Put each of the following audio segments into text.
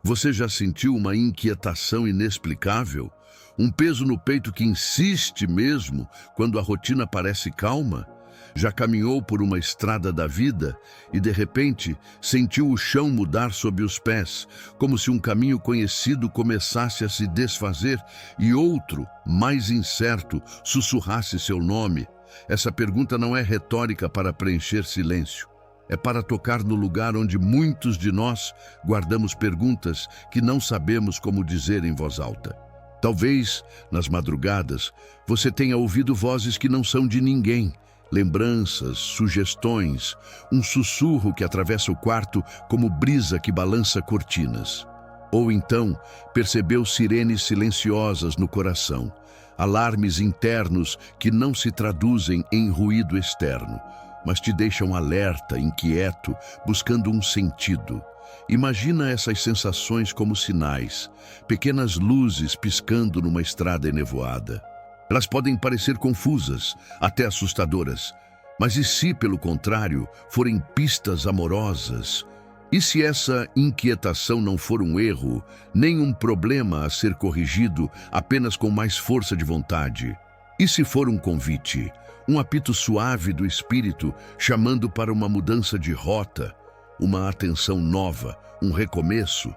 Você já sentiu uma inquietação inexplicável? Um peso no peito que insiste mesmo quando a rotina parece calma? Já caminhou por uma estrada da vida e, de repente, sentiu o chão mudar sob os pés, como se um caminho conhecido começasse a se desfazer e outro, mais incerto, sussurrasse seu nome? Essa pergunta não é retórica para preencher silêncio. É para tocar no lugar onde muitos de nós guardamos perguntas que não sabemos como dizer em voz alta. Talvez, nas madrugadas, você tenha ouvido vozes que não são de ninguém, lembranças, sugestões, um sussurro que atravessa o quarto como brisa que balança cortinas. Ou então, percebeu sirenes silenciosas no coração, alarmes internos que não se traduzem em ruído externo, mas te deixam alerta, inquieto, buscando um sentido. Imagina essas sensações como sinais, pequenas luzes piscando numa estrada enevoada. Elas podem parecer confusas, até assustadoras, mas e se, pelo contrário, forem pistas amorosas? E se essa inquietação não for um erro, nem um problema a ser corrigido apenas com mais força de vontade? E se for um convite, um apito suave do espírito chamando para uma mudança de rota, uma atenção nova, um recomeço?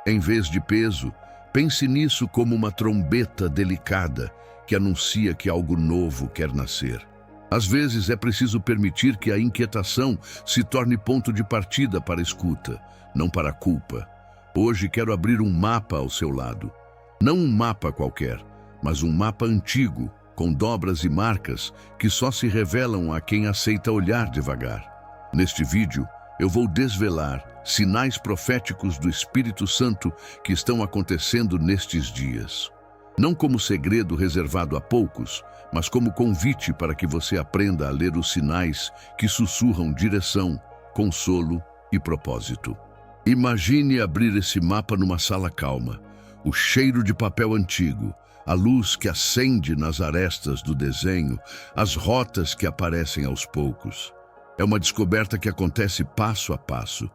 Em vez de peso, pense nisso como uma trombeta delicada que anuncia que algo novo quer nascer. Às vezes é preciso permitir que a inquietação se torne ponto de partida para a escuta, não para a culpa. Hoje quero abrir um mapa ao seu lado. Não um mapa qualquer, mas um mapa antigo, com dobras e marcas que só se revelam a quem aceita olhar devagar. Neste vídeo, eu vou desvelar sinais proféticos do Espírito Santo que estão acontecendo nestes dias. Não como segredo reservado a poucos, mas como convite para que você aprenda a ler os sinais que sussurram direção, consolo e propósito. Imagine abrir esse mapa numa sala calma, o cheiro de papel antigo, a luz que acende nas arestas do desenho, as rotas que aparecem aos poucos. É uma descoberta que acontece passo a passo.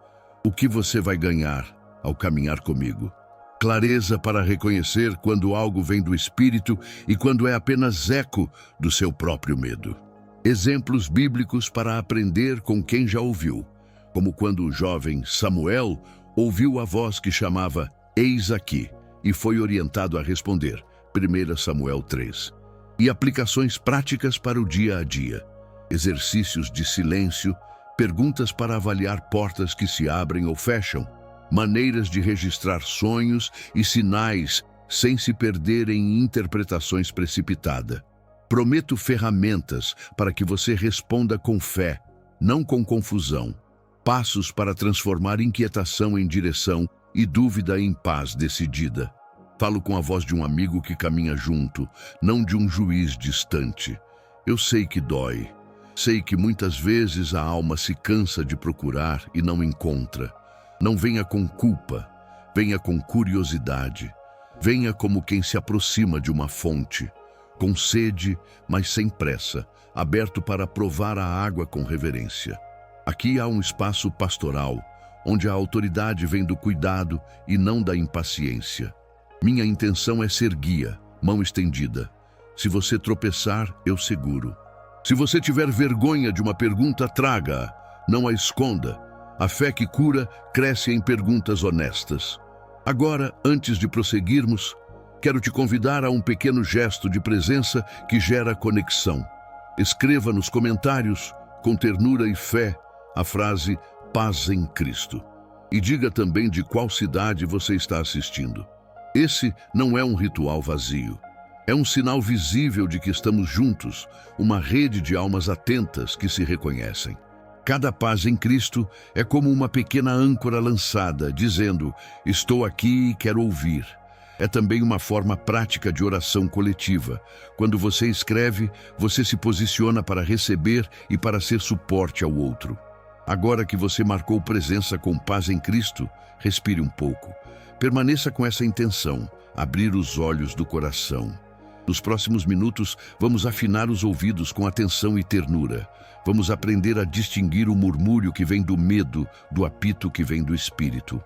O que você vai ganhar ao caminhar comigo? Clareza para reconhecer quando algo vem do Espírito e quando é apenas eco do seu próprio medo. Exemplos bíblicos para aprender com quem já ouviu, como quando o jovem Samuel ouviu a voz que chamava "Eis aqui" e foi orientado a responder, 1 Samuel 3. E aplicações práticas para o dia a dia. Exercícios de silêncio, perguntas para avaliar portas que se abrem ou fecham, maneiras de registrar sonhos e sinais sem se perder em interpretações precipitadas. Prometo ferramentas para que você responda com fé, não com confusão. Passos para transformar inquietação em direção e dúvida em paz decidida. Falo com a voz de um amigo que caminha junto, não de um juiz distante. Eu sei que dói. Sei que muitas vezes a alma se cansa de procurar e não encontra. Não venha com culpa, venha com curiosidade. Venha como quem se aproxima de uma fonte, com sede, mas sem pressa, aberto para provar a água com reverência. Aqui há um espaço pastoral, onde a autoridade vem do cuidado e não da impaciência. Minha intenção é ser guia, mão estendida. Se você tropeçar, eu seguro. Se você tiver vergonha de uma pergunta, traga-a, não a esconda. A fé que cura cresce em perguntas honestas. Agora, antes de prosseguirmos, quero te convidar a um pequeno gesto de presença que gera conexão. Escreva nos comentários, com ternura e fé, a frase "Paz em Cristo". E diga também de qual cidade você está assistindo. Esse não é um ritual vazio. É um sinal visível de que estamos juntos, uma rede de almas atentas que se reconhecem. Cada paz em Cristo é como uma pequena âncora lançada, dizendo, estou aqui e quero ouvir. É também uma forma prática de oração coletiva. Quando você escreve, você se posiciona para receber e para ser suporte ao outro. Agora que você marcou presença com paz em Cristo, respire um pouco. Permaneça com essa intenção, abrir os olhos do coração. Nos próximos minutos, vamos afinar os ouvidos com atenção e ternura. Vamos aprender a distinguir o murmúrio que vem do medo do apito que vem do Espírito.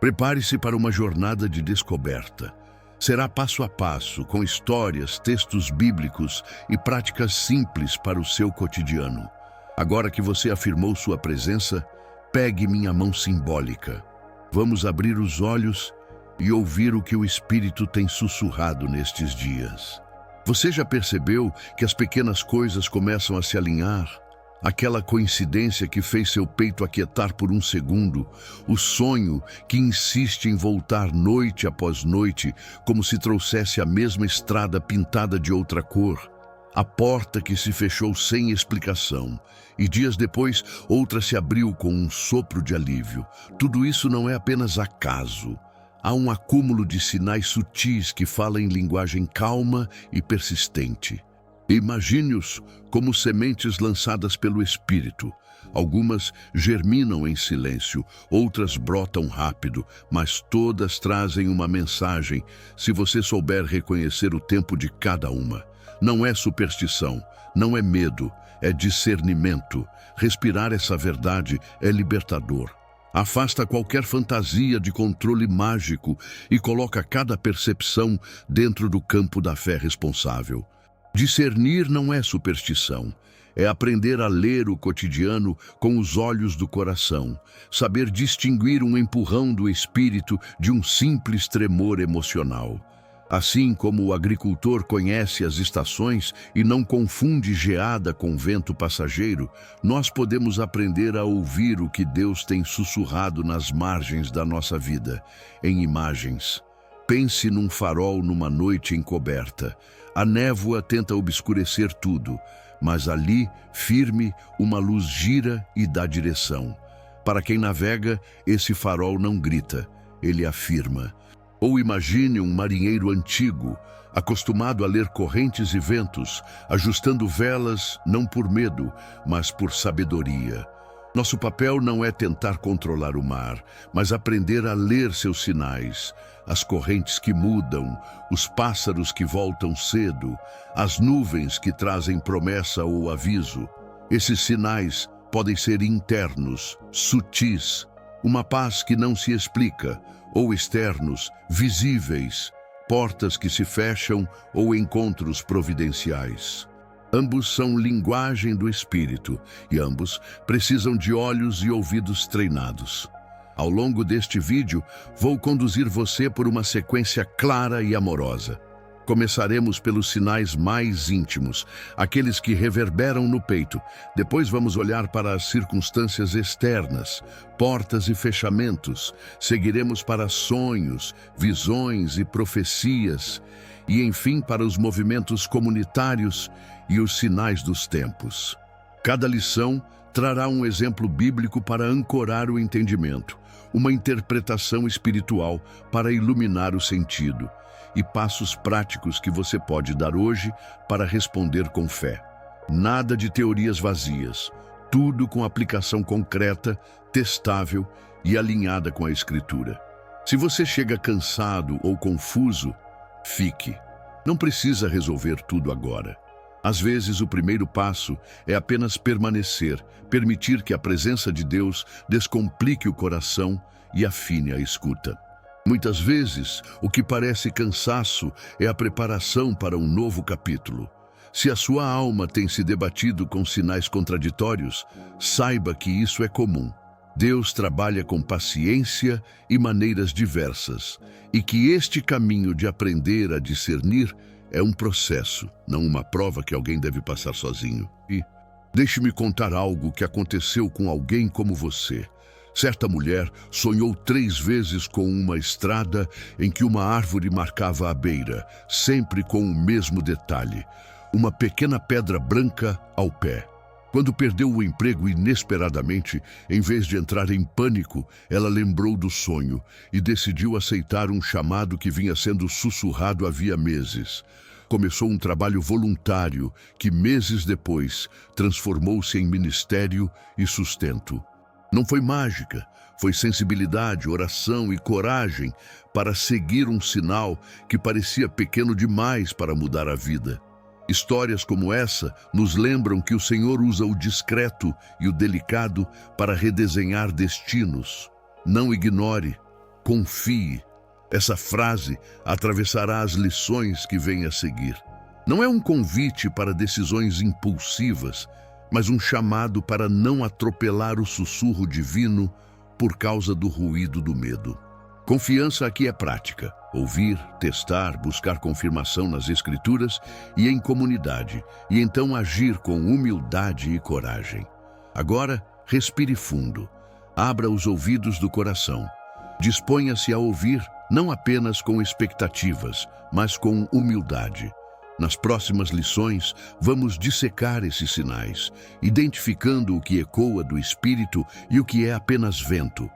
Prepare-se para uma jornada de descoberta. Será passo a passo, com histórias, textos bíblicos e práticas simples para o seu cotidiano. Agora que você afirmou sua presença, pegue minha mão simbólica. Vamos abrir os olhos e ouvir o que o Espírito tem sussurrado nestes dias. Você já percebeu que as pequenas coisas começam a se alinhar? Aquela coincidência que fez seu peito aquietar por um segundo, o sonho que insiste em voltar noite após noite, como se trouxesse a mesma estrada pintada de outra cor, a porta que se fechou sem explicação, e dias depois outra se abriu com um sopro de alívio. Tudo isso não é apenas acaso. Há um acúmulo de sinais sutis que falam em linguagem calma e persistente. Imagine-os como sementes lançadas pelo Espírito. Algumas germinam em silêncio, outras brotam rápido, mas todas trazem uma mensagem, se você souber reconhecer o tempo de cada uma. Não é superstição, não é medo, é discernimento. Respirar essa verdade é libertador. Afasta qualquer fantasia de controle mágico e coloca cada percepção dentro do campo da fé responsável. Discernir não é superstição, é aprender a ler o cotidiano com os olhos do coração, saber distinguir um empurrão do espírito de um simples tremor emocional. Assim como o agricultor conhece as estações e não confunde geada com vento passageiro, nós podemos aprender a ouvir o que Deus tem sussurrado nas margens da nossa vida, em imagens. Pense num farol numa noite encoberta. A névoa tenta obscurecer tudo, mas ali, firme, uma luz gira e dá direção. Para quem navega, esse farol não grita, ele afirma. Ou imagine um marinheiro antigo, acostumado a ler correntes e ventos, ajustando velas não por medo, mas por sabedoria. Nosso papel não é tentar controlar o mar, mas aprender a ler seus sinais, as correntes que mudam, os pássaros que voltam cedo, as nuvens que trazem promessa ou aviso. Esses sinais podem ser internos, sutis, uma paz que não se explica, ou externos, visíveis, portas que se fecham ou encontros providenciais. Ambos são linguagem do Espírito e ambos precisam de olhos e ouvidos treinados. Ao longo deste vídeo, vou conduzir você por uma sequência clara e amorosa. Começaremos pelos sinais mais íntimos, aqueles que reverberam no peito. Depois vamos olhar para as circunstâncias externas, portas e fechamentos. Seguiremos para sonhos, visões e profecias. E, enfim, para os movimentos comunitários e os sinais dos tempos. Cada lição trará um exemplo bíblico para ancorar o entendimento, uma interpretação espiritual para iluminar o sentido e passos práticos que você pode dar hoje para responder com fé. Nada de teorias vazias, tudo com aplicação concreta, testável e alinhada com a Escritura. Se você chega cansado ou confuso, fique. Não precisa resolver tudo agora. Às vezes, o primeiro passo é apenas permanecer, permitir que a presença de Deus descomplique o coração e afine a escuta. Muitas vezes, o que parece cansaço é a preparação para um novo capítulo. Se a sua alma tem se debatido com sinais contraditórios, saiba que isso é comum. Deus trabalha com paciência e maneiras diversas, e que este caminho de aprender a discernir é um processo, não uma prova que alguém deve passar sozinho. E deixe-me contar algo que aconteceu com alguém como você. Certa mulher sonhou 3 vezes com uma estrada em que uma árvore marcava a beira, sempre com o mesmo detalhe, uma pequena pedra branca ao pé. Quando perdeu o emprego inesperadamente, em vez de entrar em pânico, ela lembrou do sonho e decidiu aceitar um chamado que vinha sendo sussurrado havia meses. Começou um trabalho voluntário que, meses depois, transformou-se em ministério e sustento. Não foi mágica, foi sensibilidade, oração e coragem para seguir um sinal que parecia pequeno demais para mudar a vida. Histórias como essa nos lembram que o Senhor usa o discreto e o delicado para redesenhar destinos. Não ignore, confie. Essa frase atravessará as lições que vêm a seguir. Não é um convite para decisões impulsivas, mas um chamado para não atropelar o sussurro divino por causa do ruído do medo. Confiança aqui é prática. Ouvir, testar, buscar confirmação nas Escrituras e em comunidade, e então agir com humildade e coragem. Agora, respire fundo. Abra os ouvidos do coração. Disponha-se a ouvir, não apenas com expectativas, mas com humildade. Nas próximas lições, vamos dissecar esses sinais, identificando o que ecoa do Espírito e o que é apenas vento.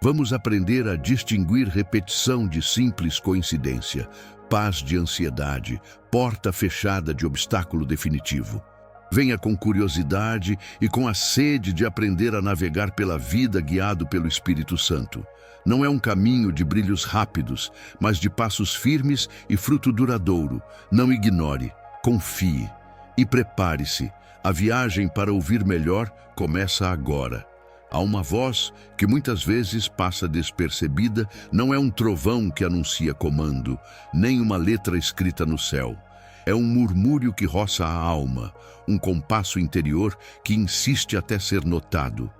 Vamos aprender a distinguir repetição de simples coincidência, paz de ansiedade, porta fechada de obstáculo definitivo. Venha com curiosidade e com a sede de aprender a navegar pela vida guiado pelo Espírito Santo. Não é um caminho de brilhos rápidos, mas de passos firmes e fruto duradouro. Não ignore, confie e prepare-se. A viagem para ouvir melhor começa agora. Há uma voz que muitas vezes passa despercebida, não é um trovão que anuncia comando, nem uma letra escrita no céu. É um murmúrio que roça a alma, um compasso interior que insiste até ser notado.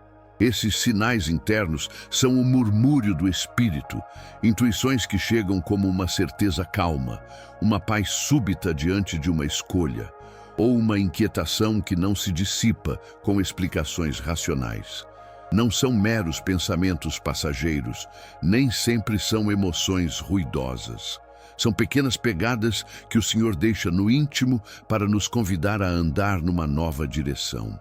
Esses sinais internos são o murmúrio do Espírito, intuições que chegam como uma certeza calma, uma paz súbita diante de uma escolha, ou uma inquietação que não se dissipa com explicações racionais. Não são meros pensamentos passageiros, nem sempre são emoções ruidosas. São pequenas pegadas que o Senhor deixa no íntimo para nos convidar a andar numa nova direção.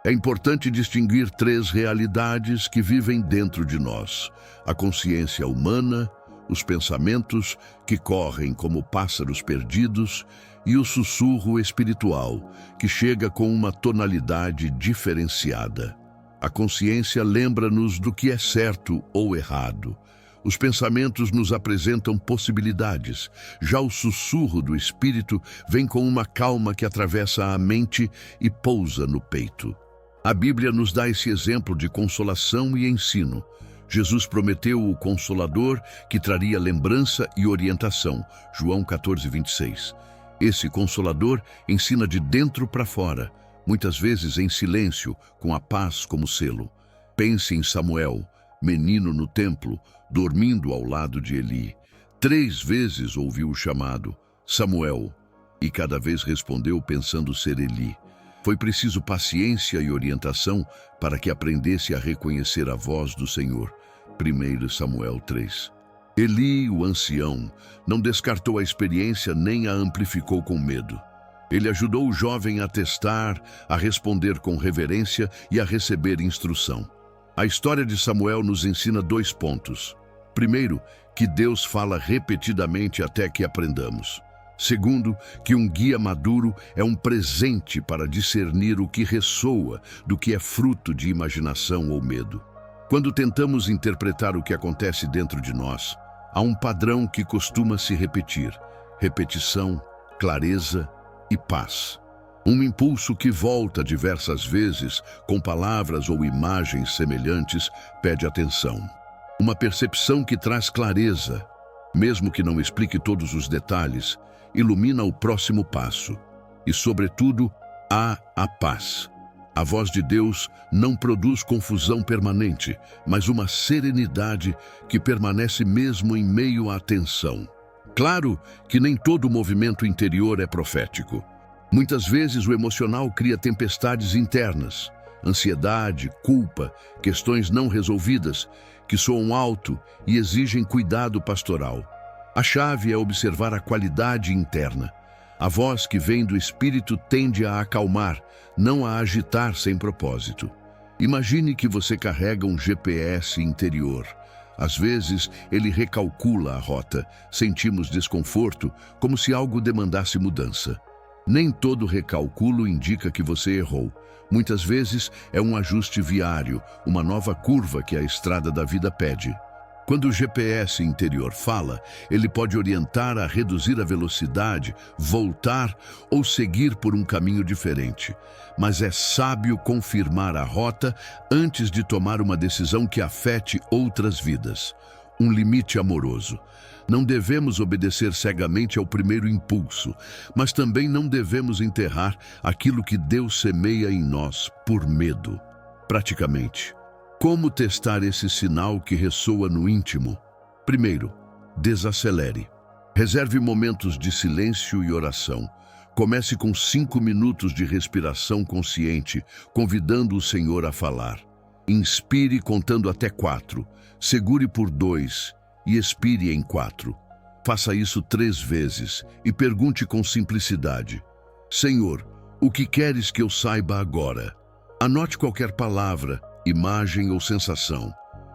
É importante distinguir 3 realidades que vivem dentro de nós: a consciência humana, os pensamentos que correm como pássaros perdidos e o sussurro espiritual, que chega com uma tonalidade diferenciada. A consciência lembra-nos do que é certo ou errado. Os pensamentos nos apresentam possibilidades. Já o sussurro do Espírito vem com uma calma que atravessa a mente e pousa no peito. A Bíblia nos dá esse exemplo de consolação e ensino. Jesus prometeu o Consolador que traria lembrança e orientação. João 14:26. Esse Consolador ensina de dentro para fora, muitas vezes em silêncio, com a paz como selo. Pense em Samuel, menino no templo, dormindo ao lado de Eli. 3 vezes ouviu o chamado, Samuel, e cada vez respondeu pensando ser Eli. Foi preciso paciência e orientação para que aprendesse a reconhecer a voz do Senhor. 1 Samuel 3. Eli, o ancião, não descartou a experiência nem a amplificou com medo. Ele ajudou o jovem a testar, a responder com reverência e a receber instrução. A história de Samuel nos ensina 2 pontos. Primeiro, que Deus fala repetidamente até que aprendamos. Segundo, que um guia maduro é um presente para discernir o que ressoa do que é fruto de imaginação ou medo. Quando tentamos interpretar o que acontece dentro de nós, há um padrão que costuma se repetir: repetição, clareza e paz. Um impulso que volta diversas vezes, com palavras ou imagens semelhantes, pede atenção. Uma percepção que traz clareza, mesmo que não explique todos os detalhes, ilumina o próximo passo. E, sobretudo, há a paz. A voz de Deus não produz confusão permanente, mas uma serenidade que permanece mesmo em meio à tensão. Claro que nem todo movimento interior é profético. Muitas vezes o emocional cria tempestades internas, ansiedade, culpa, questões não resolvidas, que soam alto e exigem cuidado pastoral. A chave é observar a qualidade interna. A voz que vem do Espírito tende a acalmar, não a agitar sem propósito. Imagine que você carrega um GPS interior. Às vezes, ele recalcula a rota. Sentimos desconforto, como se algo demandasse mudança. Nem todo recalculo indica que você errou. Muitas vezes é um ajuste viário, uma nova curva que a estrada da vida pede. Quando o GPS interior fala, ele pode orientar a reduzir a velocidade, voltar ou seguir por um caminho diferente. Mas é sábio confirmar a rota antes de tomar uma decisão que afete outras vidas. um limite amoroso. Não devemos obedecer cegamente ao primeiro impulso, mas também não devemos enterrar aquilo que Deus semeia em nós por medo. Praticamente, como testar esse sinal que ressoa no íntimo? Primeiro, desacelere. Reserve momentos de silêncio e oração. Comece com 5 minutos de respiração consciente, convidando o Senhor a falar. Inspire contando até 4, segure por 2 e expire em 4. Faça isso 3 vezes e pergunte com simplicidade: Senhor, o que queres que eu saiba agora? Anote qualquer palavra, imagem ou sensação.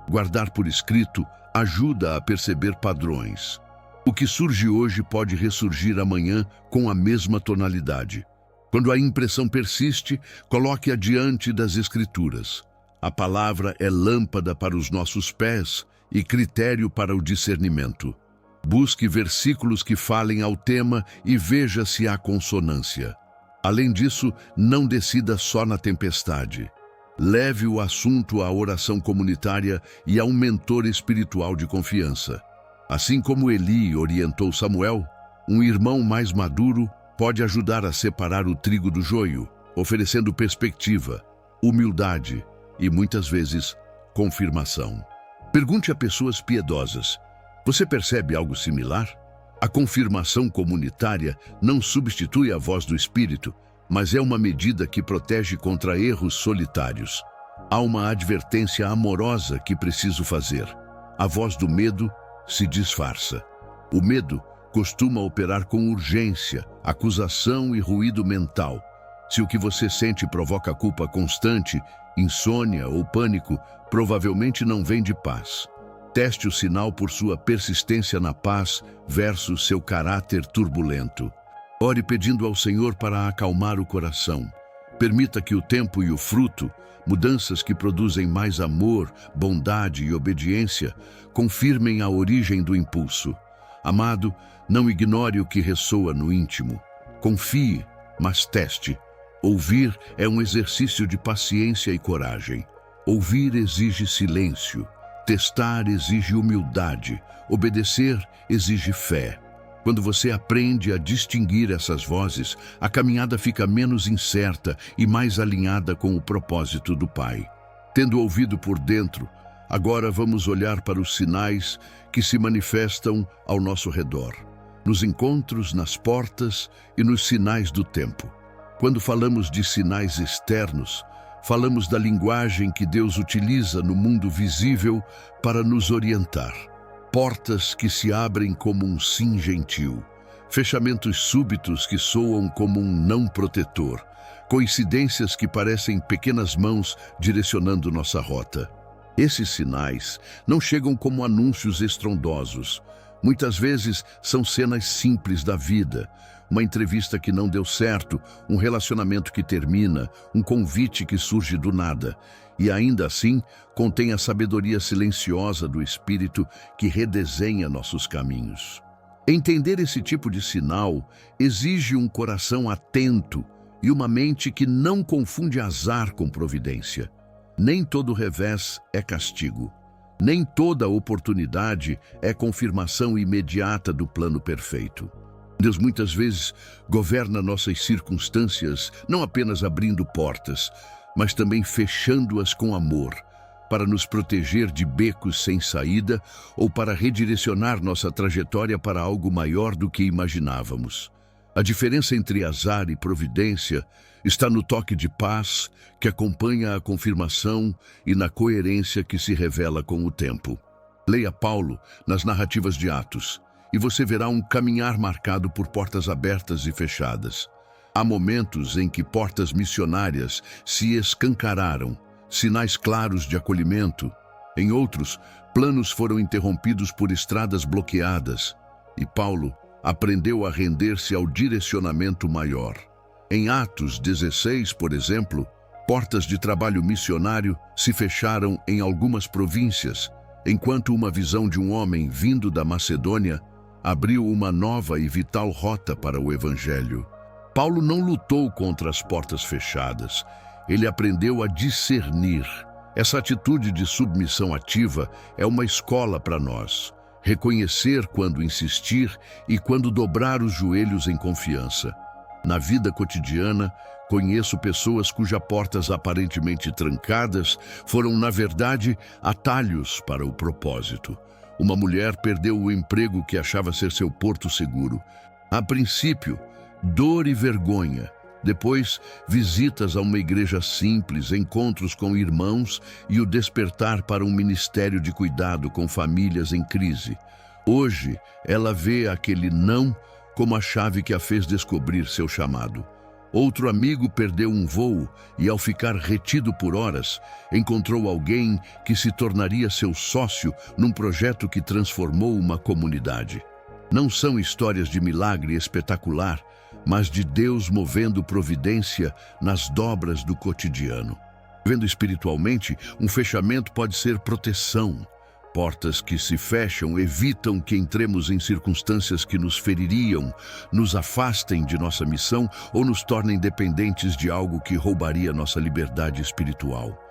Guardar por escrito ajuda a perceber padrões. O que surge hoje pode ressurgir amanhã com a mesma tonalidade. Quando a impressão persiste, coloque-a diante das Escrituras. A palavra é lâmpada para os nossos pés e critério para o discernimento. Busque versículos que falem ao tema e veja se há consonância. Além disso, não decida só na tempestade. Leve o assunto à oração comunitária e a um mentor espiritual de confiança. Assim como Eli orientou Samuel, um irmão mais maduro pode ajudar a separar o trigo do joio, oferecendo perspectiva, humildade e, muitas vezes, confirmação. Pergunte a pessoas piedosas: você percebe algo similar? A confirmação comunitária não substitui a voz do Espírito, mas é uma medida que protege contra erros solitários. Há uma advertência amorosa que preciso fazer. A voz do medo se disfarça. O medo costuma operar com urgência, acusação e ruído mental. Se o que você sente provoca culpa constante, insônia ou pânico, provavelmente não vem de paz. Teste o sinal por sua persistência na paz versus seu caráter turbulento. Ore pedindo ao Senhor para acalmar o coração. Permita que o tempo e o fruto, mudanças que produzem mais amor, bondade e obediência, confirmem a origem do impulso. Amado, não ignore o que ressoa no íntimo. Confie, mas teste. Ouvir é um exercício de paciência e coragem. Ouvir exige silêncio. Testar exige humildade. Obedecer exige fé. Quando você aprende a distinguir essas vozes, a caminhada fica menos incerta e mais alinhada com o propósito do Pai. Tendo ouvido por dentro, agora vamos olhar para os sinais que se manifestam ao nosso redor, nos encontros, nas portas e nos sinais do tempo. Quando falamos de sinais externos, falamos da linguagem que Deus utiliza no mundo visível para nos orientar. Portas que se abrem como um sim gentil, fechamentos súbitos que soam como um não protetor, coincidências que parecem pequenas mãos direcionando nossa rota. Esses sinais não chegam como anúncios estrondosos. Muitas vezes são cenas simples da vida. Uma entrevista que não deu certo, um relacionamento que termina, um convite que surge do nada. E ainda assim, contém a sabedoria silenciosa do Espírito que redesenha nossos caminhos. Entender esse tipo de sinal exige um coração atento e uma mente que não confunde azar com providência. Nem todo revés é castigo. Nem toda oportunidade é confirmação imediata do plano perfeito. Deus muitas vezes governa nossas circunstâncias, não apenas abrindo portas, mas também fechando-as com amor, para nos proteger de becos sem saída ou para redirecionar nossa trajetória para algo maior do que imaginávamos. A diferença entre azar e providência está no toque de paz que acompanha a confirmação e na coerência que se revela com o tempo. Leia Paulo nas narrativas de Atos e você verá um caminhar marcado por portas abertas e fechadas. Há momentos em que portas missionárias se escancararam, sinais claros de acolhimento. Em outros, planos foram interrompidos por estradas bloqueadas. E Paulo aprendeu a render-se ao direcionamento maior. Em Atos 16, por exemplo, portas de trabalho missionário se fecharam em algumas províncias, enquanto uma visão de um homem vindo da Macedônia abriu uma nova e vital rota para o Evangelho. Paulo não lutou contra as portas fechadas. Ele aprendeu a discernir, Essa atitude de submissão ativa é uma escola para nós. Reconhecer quando insistir e quando dobrar os joelhos em confiança. Na vida cotidiana, conheço pessoas cujas portas aparentemente trancadas foram, na verdade, atalhos para o propósito. Uma mulher perdeu o emprego que achava ser seu porto seguro. A princípio, dor e vergonha. Depois, visitas a uma igreja simples, encontros com irmãos e o despertar para um ministério de cuidado com famílias em crise. Hoje, ela vê aquele não como a chave que a fez descobrir seu chamado. Outro amigo perdeu um voo e, ao ficar retido por horas, encontrou alguém que se tornaria seu sócio num projeto que transformou uma comunidade. Não são histórias de milagre espetacular, mas de Deus movendo providência nas dobras do cotidiano. Vendo espiritualmente, um fechamento pode ser proteção. Portas que se fecham evitam que entremos em circunstâncias que nos feririam, nos afastem de nossa missão ou nos tornem dependentes de algo que roubaria nossa liberdade espiritual.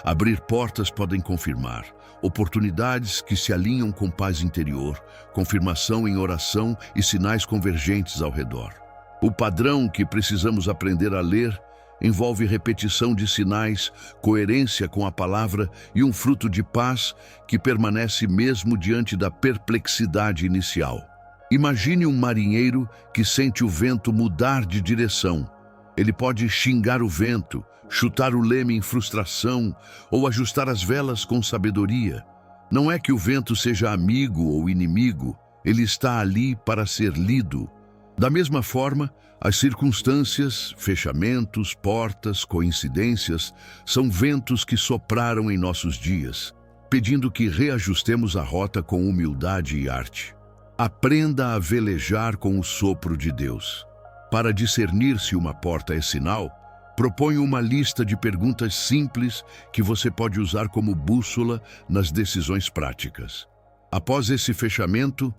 Abrir portas podem confirmar oportunidades que se alinham com paz interior, confirmação em oração e sinais convergentes ao redor. O padrão que precisamos aprender a ler envolve repetição de sinais, coerência com a palavra e um fruto de paz que permanece mesmo diante da perplexidade inicial. Imagine um marinheiro que sente o vento mudar de direção. Ele pode xingar o vento, chutar o leme em frustração ou ajustar as velas com sabedoria. Não é que o vento seja amigo ou inimigo, ele está ali para ser lido. Da mesma forma, as circunstâncias, fechamentos, portas, coincidências, são ventos que sopraram em nossos dias, pedindo que reajustemos a rota com humildade e arte. Aprenda a velejar com o sopro de Deus. Para discernir se uma porta é sinal, proponho uma lista de perguntas simples que você pode usar como bússola nas decisões práticas. Após esse fechamento,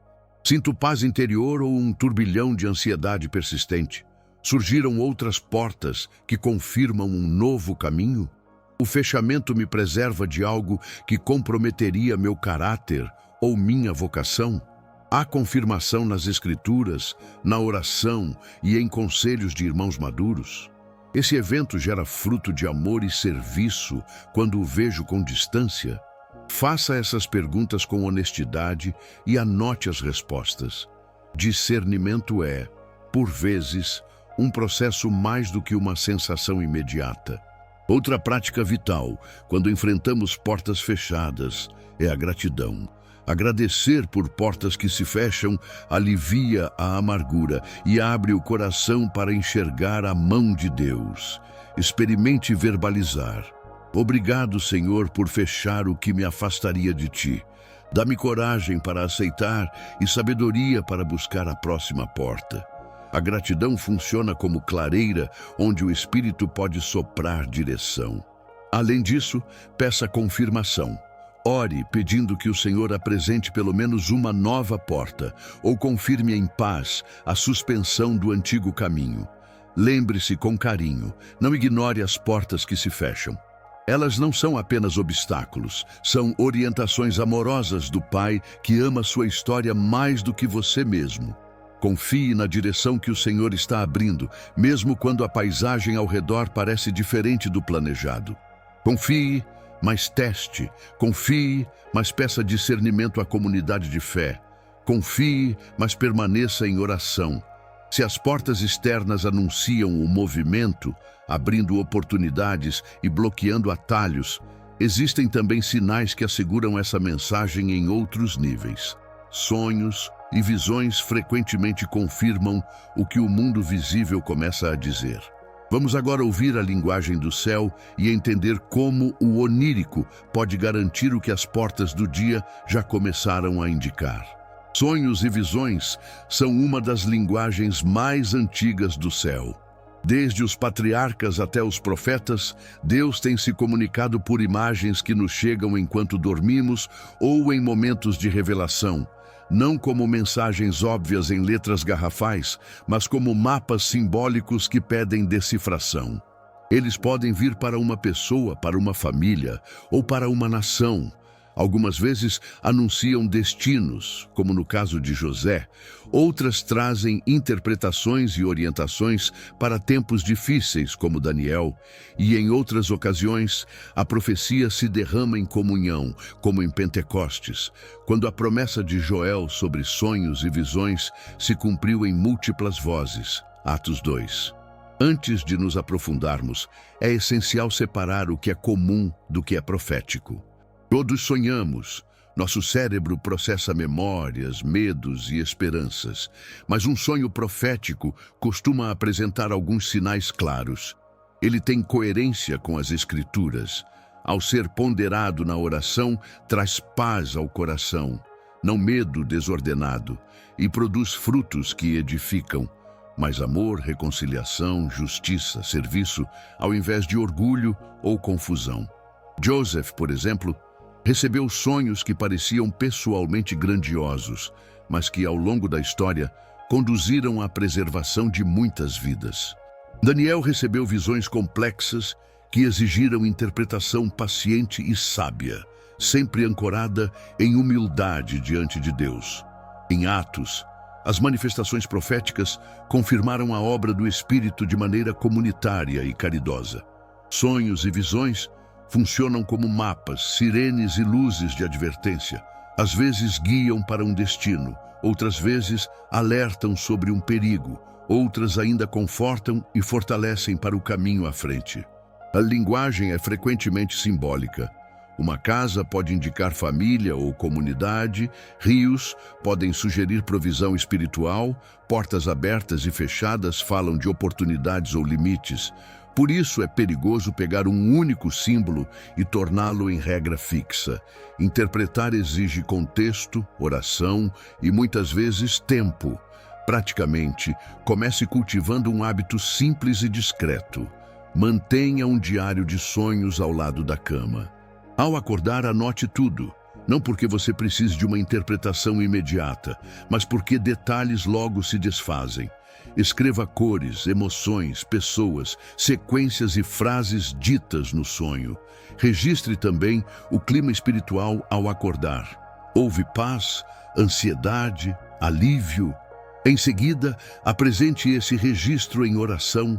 sinto paz interior ou um turbilhão de ansiedade persistente? Surgiram outras portas que confirmam um novo caminho? O fechamento me preserva de algo que comprometeria meu caráter ou minha vocação? Há confirmação nas Escrituras, na oração e em conselhos de irmãos maduros? Esse evento gera fruto de amor e serviço quando o vejo com distância? Faça essas perguntas com honestidade e anote as respostas. Discernimento é, por vezes, um processo mais do que uma sensação imediata. Outra prática vital, quando enfrentamos portas fechadas, é a gratidão. Agradecer por portas que se fecham alivia a amargura e abre o coração para enxergar a mão de Deus. Experimente verbalizar. Obrigado, Senhor, por fechar o que me afastaria de Ti. Dá-me coragem para aceitar e sabedoria para buscar a próxima porta. A gratidão funciona como clareira onde o Espírito pode soprar direção. Além disso, peça confirmação. Ore pedindo que o Senhor apresente pelo menos uma nova porta ou confirme em paz a suspensão do antigo caminho. Lembre-se com carinho, não ignore as portas que se fecham. Elas não são apenas obstáculos, são orientações amorosas do Pai que ama sua história mais do que você mesmo. Confie na direção que o Senhor está abrindo, mesmo quando a paisagem ao redor parece diferente do planejado. Confie, mas teste. Confie, mas peça discernimento à comunidade de fé. Confie, mas permaneça em oração. Se as portas externas anunciam o movimento, abrindo oportunidades e bloqueando atalhos, existem também sinais que asseguram essa mensagem em outros níveis. Sonhos e visões frequentemente confirmam o que o mundo visível começa a dizer. Vamos agora ouvir a linguagem do céu e entender como o onírico pode garantir o que as portas do dia já começaram a indicar. Sonhos e visões são uma das linguagens mais antigas do céu. Desde os patriarcas até os profetas, Deus tem se comunicado por imagens que nos chegam enquanto dormimos ou em momentos de revelação, não como mensagens óbvias em letras garrafais, mas como mapas simbólicos que pedem decifração. Eles podem vir para uma pessoa, para uma família ou para uma nação. Algumas vezes anunciam destinos, como no caso de José. Outras trazem interpretações e orientações para tempos difíceis, como Daniel. E em outras ocasiões, a profecia se derrama em comunhão, como em Pentecostes, quando a promessa de Joel sobre sonhos e visões se cumpriu em múltiplas vozes. Atos 2. Antes de nos aprofundarmos, é essencial separar o que é comum do que é profético. Todos sonhamos. Nosso cérebro processa memórias, medos e esperanças. Mas um sonho profético costuma apresentar alguns sinais claros. Ele tem coerência com as Escrituras. Ao ser ponderado na oração, traz paz ao coração, não medo desordenado, e produz frutos que edificam. Mas amor, reconciliação, justiça, serviço, ao invés de orgulho ou confusão. Joseph, por exemplo, recebeu sonhos que pareciam pessoalmente grandiosos, mas que, ao longo da história, conduziram à preservação de muitas vidas. Daniel recebeu visões complexas que exigiram interpretação paciente e sábia, sempre ancorada em humildade diante de Deus. Em Atos, as manifestações proféticas confirmaram a obra do Espírito de maneira comunitária e caridosa. Sonhos e visões funcionam como mapas, sirenes e luzes de advertência. Às vezes guiam para um destino, outras vezes alertam sobre um perigo, outras ainda confortam e fortalecem para o caminho à frente. A linguagem é frequentemente simbólica. Uma casa pode indicar família ou comunidade, rios podem sugerir provisão espiritual, portas abertas e fechadas falam de oportunidades ou limites. Por isso é perigoso pegar um único símbolo e torná-lo em regra fixa. Interpretar exige contexto, oração e muitas vezes tempo. Praticamente, comece cultivando um hábito simples e discreto. Mantenha um diário de sonhos ao lado da cama. Ao acordar, anote tudo. Não porque você precise de uma interpretação imediata, mas porque detalhes logo se desfazem. Escreva cores, emoções, pessoas, sequências e frases ditas no sonho. Registre também o clima espiritual ao acordar. Houve paz, ansiedade, alívio. Em seguida, apresente esse registro em oração,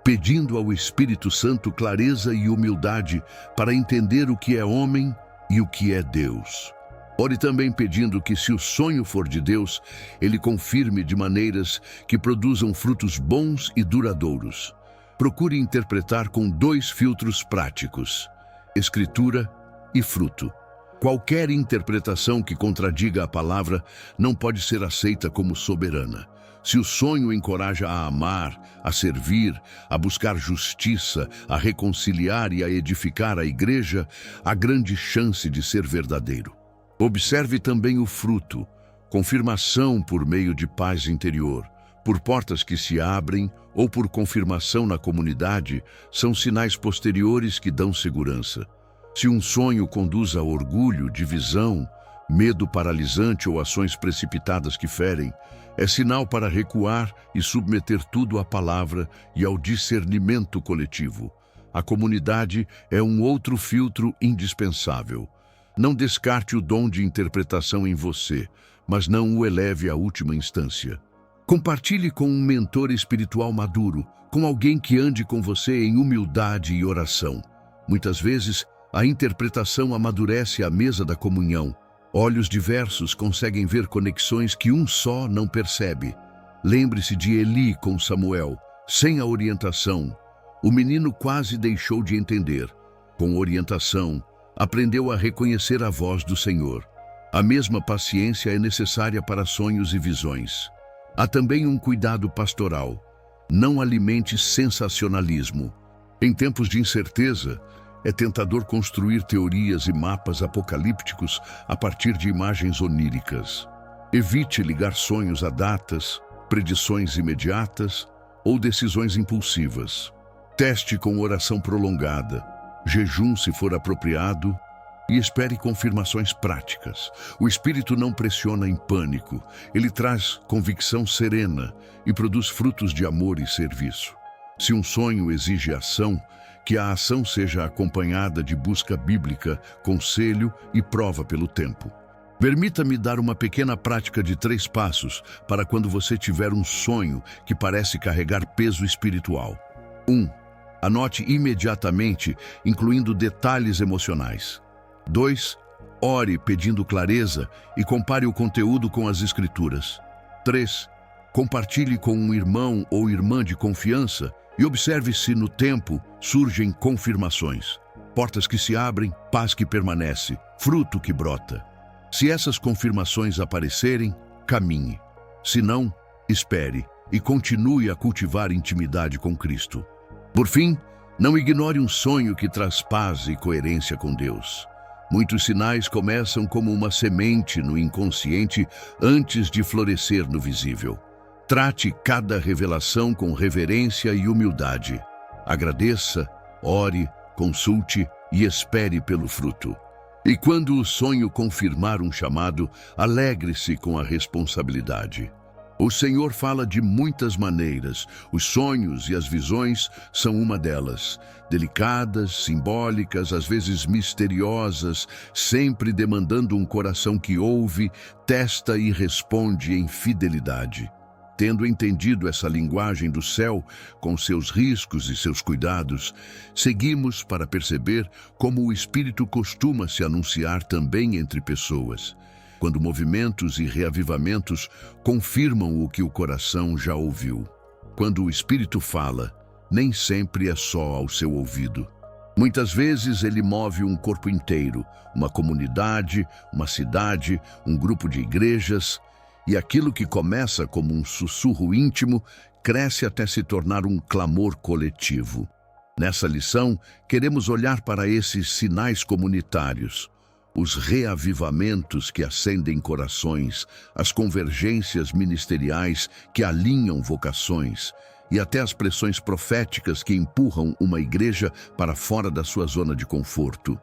pedindo ao Espírito Santo clareza e humildade para entender o que é homem e o que é Deus. Ore também pedindo que, se o sonho for de Deus, Ele confirme de maneiras que produzam frutos bons e duradouros. Procure interpretar com 2 filtros práticos: Escritura e fruto. Qualquer interpretação que contradiga a palavra não pode ser aceita como soberana. Se o sonho encoraja a amar, a servir, a buscar justiça, a reconciliar e a edificar a igreja, há grande chance de ser verdadeiro. Observe também o fruto, confirmação por meio de paz interior, por portas que se abrem ou por confirmação na comunidade, são sinais posteriores que dão segurança. Se um sonho conduz a orgulho, divisão, medo paralisante ou ações precipitadas que ferem, é sinal para recuar e submeter tudo à palavra e ao discernimento coletivo. A comunidade é um outro filtro indispensável. Não descarte o dom de interpretação em você, mas não o eleve à última instância. Compartilhe com um mentor espiritual maduro, com alguém que ande com você em humildade e oração. Muitas vezes, a interpretação amadurece à mesa da comunhão. Olhos diversos conseguem ver conexões que um só não percebe. Lembre-se de Eli com Samuel. Sem a orientação, o menino quase deixou de entender. Com orientação, aprendeu a reconhecer a voz do Senhor. A mesma paciência é necessária para sonhos e visões. Há também um cuidado pastoral. Não alimente sensacionalismo. Em tempos de incerteza, é tentador construir teorias e mapas apocalípticos a partir de imagens oníricas. Evite ligar sonhos a datas, predições imediatas ou decisões impulsivas. Teste com oração prolongada, jejum se for apropriado e espere confirmações práticas. O Espírito não pressiona em pânico, ele traz convicção serena e produz frutos de amor e serviço. Se um sonho exige ação, que a ação seja acompanhada de busca bíblica, conselho e prova pelo tempo. Permita-me dar uma pequena prática de 3 passos para quando você tiver um sonho que parece carregar peso espiritual. 1. Anote imediatamente, incluindo detalhes emocionais. 2. Ore pedindo clareza e compare o conteúdo com as Escrituras. 3. Compartilhe com um irmão ou irmã de confiança e observe se no tempo surgem confirmações. Portas que se abrem, paz que permanece, fruto que brota. Se essas confirmações aparecerem, caminhe. Se não, espere e continue a cultivar intimidade com Cristo. Por fim, não ignore um sonho que traz paz e coerência com Deus. Muitos sinais começam como uma semente no inconsciente antes de florescer no visível. Trate cada revelação com reverência e humildade. Agradeça, ore, consulte e espere pelo fruto. E quando o sonho confirmar um chamado, alegre-se com a responsabilidade. O Senhor fala de muitas maneiras. Os sonhos e as visões são uma delas. Delicadas, simbólicas, às vezes misteriosas, sempre demandando um coração que ouve, testa e responde em fidelidade. Tendo entendido essa linguagem do céu, com seus riscos e seus cuidados, seguimos para perceber como o Espírito costuma se anunciar também entre pessoas, quando movimentos e reavivamentos confirmam o que o coração já ouviu. Quando o Espírito fala, nem sempre é só ao seu ouvido. Muitas vezes ele move um corpo inteiro, uma comunidade, uma cidade, um grupo de igrejas, e aquilo que começa como um sussurro íntimo cresce até se tornar um clamor coletivo. Nessa lição, queremos olhar para esses sinais comunitários, os reavivamentos que acendem corações, as convergências ministeriais que alinham vocações e até as pressões proféticas que empurram uma igreja para fora da sua zona de conforto.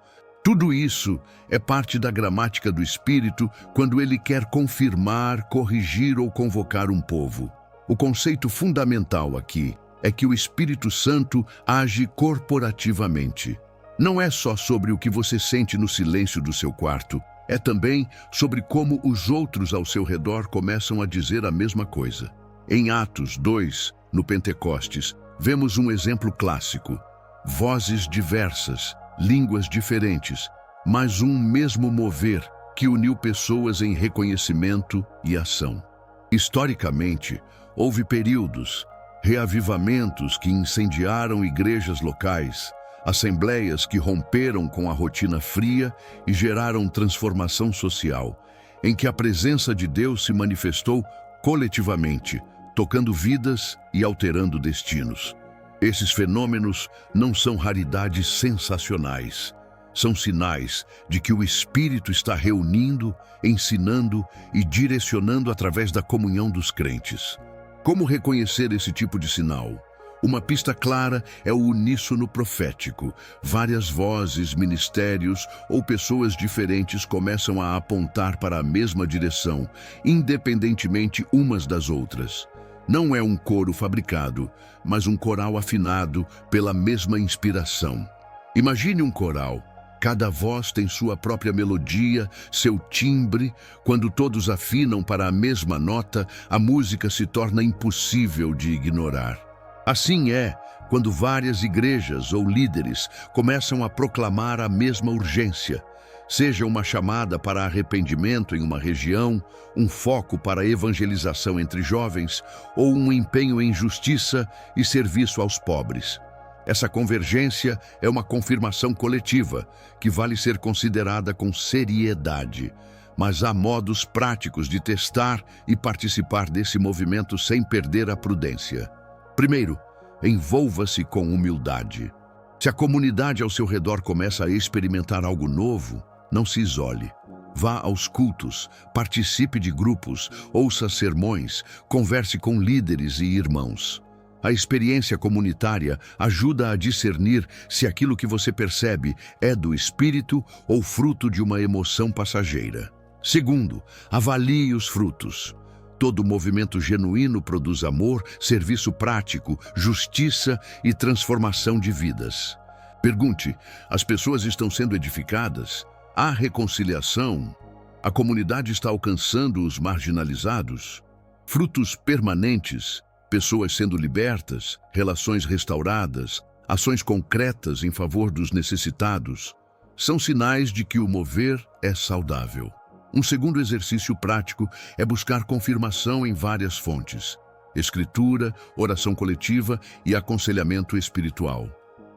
Tudo isso é parte da gramática do Espírito quando ele quer confirmar, corrigir ou convocar um povo. O conceito fundamental aqui é que o Espírito Santo age corporativamente. Não é só sobre o que você sente no silêncio do seu quarto, é também sobre como os outros ao seu redor começam a dizer a mesma coisa. Em Atos 2, no Pentecostes, vemos um exemplo clássico. Vozes diversas, línguas diferentes, mas um mesmo mover que uniu pessoas em reconhecimento e ação. Historicamente, houve períodos, reavivamentos que incendiaram igrejas locais, assembleias que romperam com a rotina fria e geraram transformação social, em que a presença de Deus se manifestou coletivamente, tocando vidas e alterando destinos. Esses fenômenos não são raridades sensacionais. São sinais de que o Espírito está reunindo, ensinando e direcionando através da comunhão dos crentes. Como reconhecer esse tipo de sinal? Uma pista clara é o uníssono profético. Várias vozes, ministérios ou pessoas diferentes começam a apontar para a mesma direção, independentemente umas das outras. Não é um coro fabricado, mas um coral afinado pela mesma inspiração. Imagine um coral. Cada voz tem sua própria melodia, seu timbre. Quando todos afinam para a mesma nota, a música se torna impossível de ignorar. Assim é quando várias igrejas ou líderes começam a proclamar a mesma urgência. Seja uma chamada para arrependimento em uma região, um foco para evangelização entre jovens ou um empenho em justiça e serviço aos pobres. Essa convergência é uma confirmação coletiva que vale ser considerada com seriedade, mas há modos práticos de testar e participar desse movimento sem perder a prudência. Primeiro, envolva-se com humildade. Se a comunidade ao seu redor começa a experimentar algo novo, não se isole. Vá aos cultos, participe de grupos, ouça sermões, converse com líderes e irmãos. A experiência comunitária ajuda a discernir se aquilo que você percebe é do Espírito ou fruto de uma emoção passageira. Segundo, avalie os frutos. Todo movimento genuíno produz amor, serviço prático, justiça e transformação de vidas. Pergunte: as pessoas estão sendo edificadas? Há reconciliação? A comunidade está alcançando os marginalizados? Frutos permanentes, pessoas sendo libertas, relações restauradas, ações concretas em favor dos necessitados, são sinais de que o mover é saudável. Um segundo exercício prático é buscar confirmação em várias fontes: escritura, oração coletiva e aconselhamento espiritual.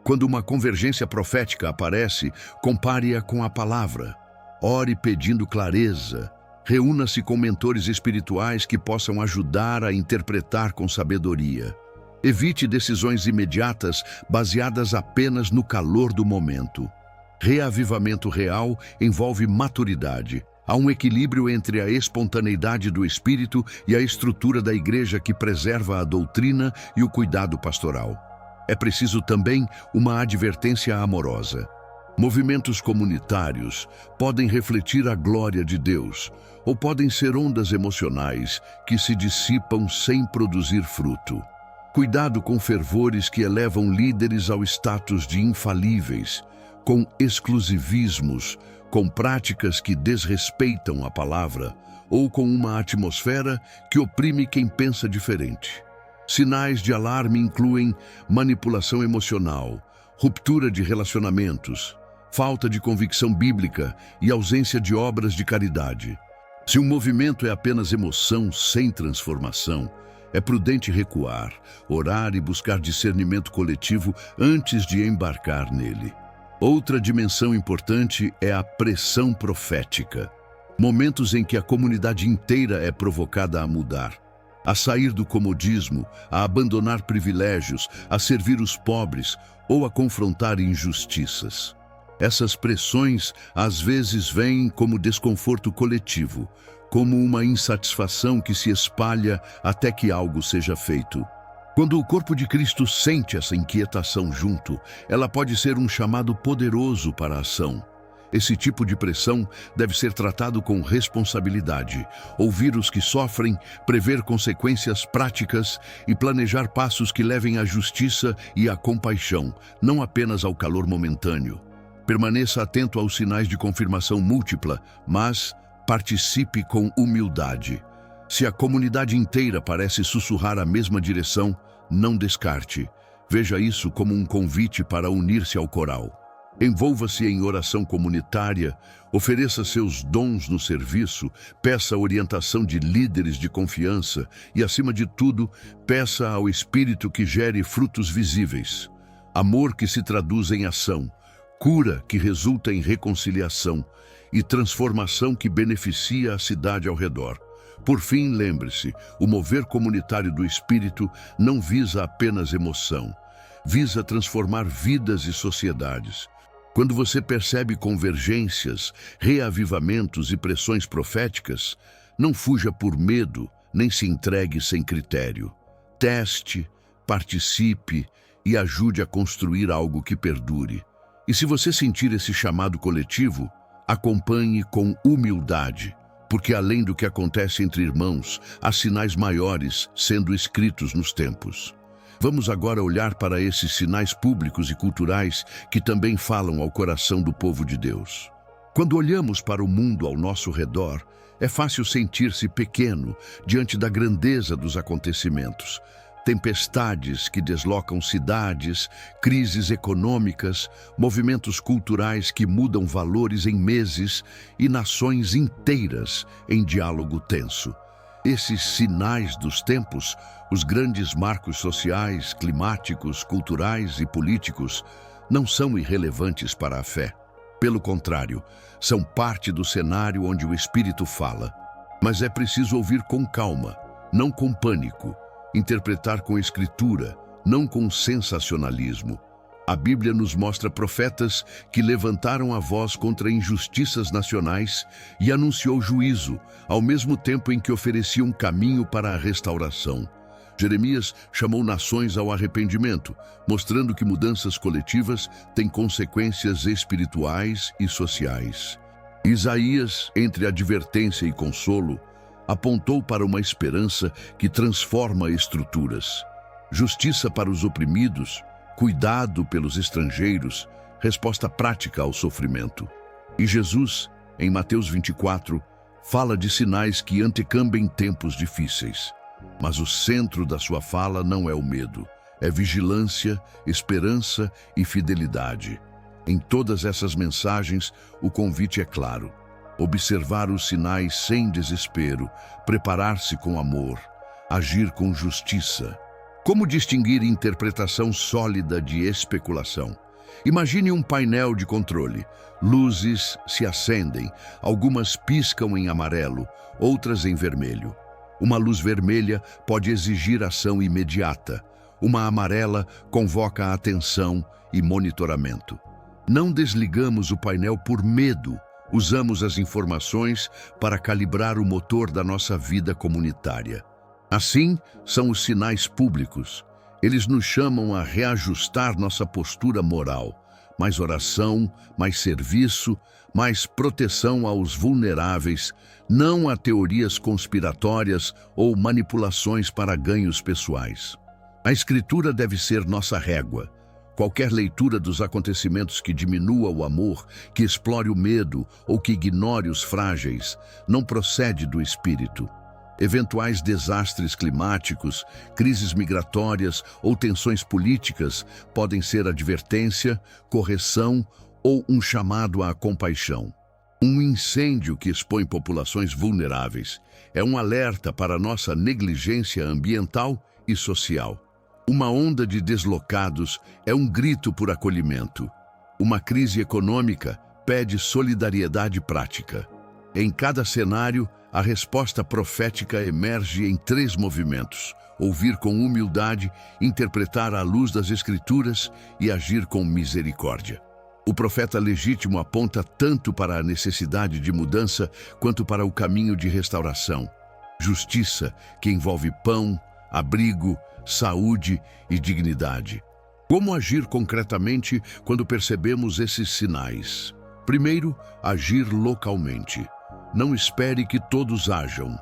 Quando uma convergência profética aparece, compare-a com a palavra. Ore pedindo clareza. Reúna-se com mentores espirituais que possam ajudar a interpretar com sabedoria. Evite decisões imediatas baseadas apenas no calor do momento. Reavivamento real envolve maturidade. Há um equilíbrio entre a espontaneidade do espírito e a estrutura da igreja que preserva a doutrina e o cuidado pastoral. É preciso também uma advertência amorosa. Movimentos comunitários podem refletir a glória de Deus, ou podem ser ondas emocionais que se dissipam sem produzir fruto. Cuidado com fervores que elevam líderes ao status de infalíveis, com exclusivismos, com práticas que desrespeitam a palavra, ou com uma atmosfera que oprime quem pensa diferente. Sinais de alarme incluem manipulação emocional, ruptura de relacionamentos, falta de convicção bíblica e ausência de obras de caridade. Se um movimento é apenas emoção sem transformação, é prudente recuar, orar e buscar discernimento coletivo antes de embarcar nele. Outra dimensão importante é a pressão profética. Momentos em que a comunidade inteira é provocada a mudar, a sair do comodismo, a abandonar privilégios, a servir os pobres ou a confrontar injustiças. Essas pressões às vezes vêm como desconforto coletivo, como uma insatisfação que se espalha até que algo seja feito. Quando o corpo de Cristo sente essa inquietação junto, ela pode ser um chamado poderoso para a ação. Esse tipo de pressão deve ser tratado com responsabilidade, ouvir os que sofrem, prever consequências práticas e planejar passos que levem à justiça e à compaixão, não apenas ao calor momentâneo. Permaneça atento aos sinais de confirmação múltipla, mas participe com humildade. Se a comunidade inteira parece sussurrar a mesma direção, não descarte. Veja isso como um convite para unir-se ao coral. Envolva-se em oração comunitária, ofereça seus dons no serviço, peça a orientação de líderes de confiança e, acima de tudo, peça ao Espírito que gere frutos visíveis. Amor que se traduz em ação, cura que resulta em reconciliação e transformação que beneficia a cidade ao redor. Por fim, lembre-se, o mover comunitário do Espírito não visa apenas emoção, visa transformar vidas e sociedades. Quando você percebe convergências, reavivamentos e pressões proféticas, não fuja por medo, nem se entregue sem critério. Teste, participe e ajude a construir algo que perdure. E se você sentir esse chamado coletivo, acompanhe com humildade, porque além do que acontece entre irmãos, há sinais maiores sendo escritos nos tempos. Vamos agora olhar para esses sinais públicos e culturais que também falam ao coração do povo de Deus. Quando olhamos para o mundo ao nosso redor, é fácil sentir-se pequeno diante da grandeza dos acontecimentos. Tempestades que deslocam cidades, crises econômicas, movimentos culturais que mudam valores em meses e nações inteiras em diálogo tenso. Esses sinais dos tempos, os grandes marcos sociais, climáticos, culturais e políticos, não são irrelevantes para a fé. Pelo contrário, são parte do cenário onde o Espírito fala. Mas é preciso ouvir com calma, não com pânico, interpretar com escritura, não com sensacionalismo. A Bíblia nos mostra profetas que levantaram a voz contra injustiças nacionais e anunciou juízo, ao mesmo tempo em que oferecia um caminho para a restauração. Jeremias chamou nações ao arrependimento, mostrando que mudanças coletivas têm consequências espirituais e sociais. Isaías, entre advertência e consolo, Apontou para uma esperança que transforma estruturas. Justiça para os oprimidos, cuidado pelos estrangeiros, resposta prática ao sofrimento. E Jesus, em Mateus 24, fala de sinais que antecambem tempos difíceis. Mas o centro da sua fala não é o medo, é vigilância, esperança e fidelidade. Em todas essas mensagens, o convite é claro: observar os sinais sem desespero, preparar-se com amor, agir com justiça. Como distinguir interpretação sólida de especulação? Imagine um painel de controle. Luzes se acendem, algumas piscam em amarelo, outras em vermelho. Uma luz vermelha pode exigir ação imediata. Uma amarela convoca a atenção e monitoramento. Não desligamos o painel por medo. Usamos as informações para calibrar o motor da nossa vida comunitária. Assim, são os sinais públicos. Eles nos chamam a reajustar nossa postura moral. Mais oração, mais serviço, mais proteção aos vulneráveis, não a teorias conspiratórias ou manipulações para ganhos pessoais. A Escritura deve ser nossa régua. Qualquer leitura dos acontecimentos que diminua o amor, que explore o medo ou que ignore os frágeis, não procede do Espírito. Eventuais desastres climáticos, crises migratórias ou tensões políticas podem ser advertência, correção ou um chamado à compaixão. Um incêndio que expõe populações vulneráveis é um alerta para nossa negligência ambiental e social. Uma onda de deslocados é um grito por acolhimento. Uma crise econômica pede solidariedade prática. Em cada cenário, a resposta profética emerge em 3 movimentos: ouvir com humildade, interpretar à luz das Escrituras e agir com misericórdia. O profeta legítimo aponta tanto para a necessidade de mudança quanto para o caminho de restauração. Justiça, que envolve pão, abrigo, saúde e dignidade. Como agir concretamente quando percebemos esses sinais? Primeiro, agir localmente. Não espere que todos ajam.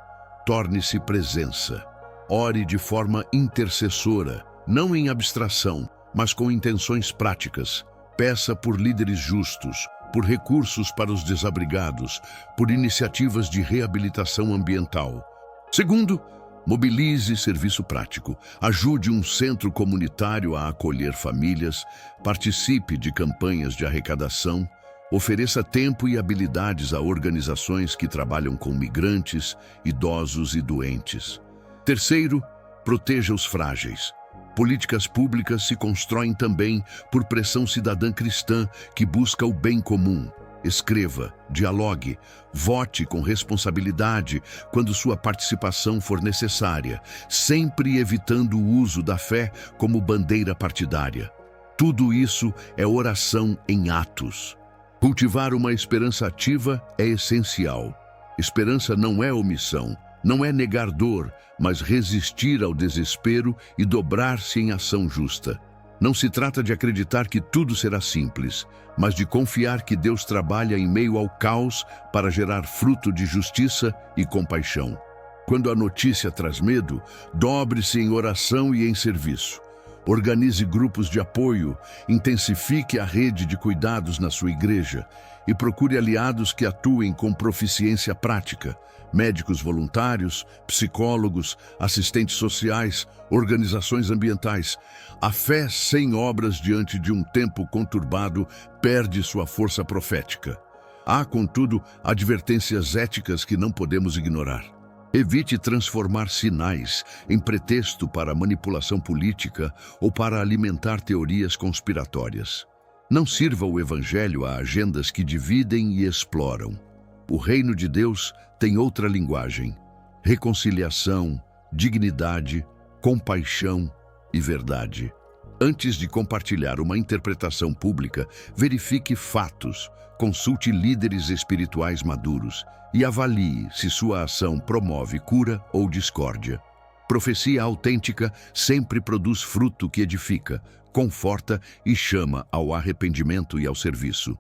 Torne-se presença. Ore de forma intercessora, não em abstração, mas com intenções práticas. Peça por líderes justos, por recursos para os desabrigados, por iniciativas de reabilitação ambiental. Segundo, mobilize serviço prático. Ajude um centro comunitário a acolher famílias, participe de campanhas de arrecadação, ofereça tempo e habilidades a organizações que trabalham com migrantes, idosos e doentes. Terceiro, proteja os frágeis. Políticas públicas se constroem também por pressão cidadã cristã que busca o bem comum. Escreva, dialogue, vote com responsabilidade quando sua participação for necessária, sempre evitando o uso da fé como bandeira partidária. Tudo isso é oração em atos. Cultivar uma esperança ativa é essencial. Esperança não é omissão, não é negar dor, mas resistir ao desespero e dobrar-se em ação justa. Não se trata de acreditar que tudo será simples, mas de confiar que Deus trabalha em meio ao caos para gerar fruto de justiça e compaixão. Quando a notícia traz medo, dobre-se em oração e em serviço. Organize grupos de apoio, intensifique a rede de cuidados na sua igreja e procure aliados que atuem com proficiência prática, médicos voluntários, psicólogos, assistentes sociais, organizações ambientais. A fé sem obras diante de um tempo conturbado perde sua força profética. Há, contudo, advertências éticas que não podemos ignorar. Evite transformar sinais em pretexto para manipulação política ou para alimentar teorias conspiratórias. Não sirva o Evangelho a agendas que dividem e exploram. O reino de Deus tem outra linguagem: reconciliação, dignidade, compaixão e verdade. Antes de compartilhar uma interpretação pública, verifique fatos, consulte líderes espirituais maduros e avalie se sua ação promove cura ou discórdia. Profecia autêntica sempre produz fruto que edifica, conforta e chama ao arrependimento e ao serviço.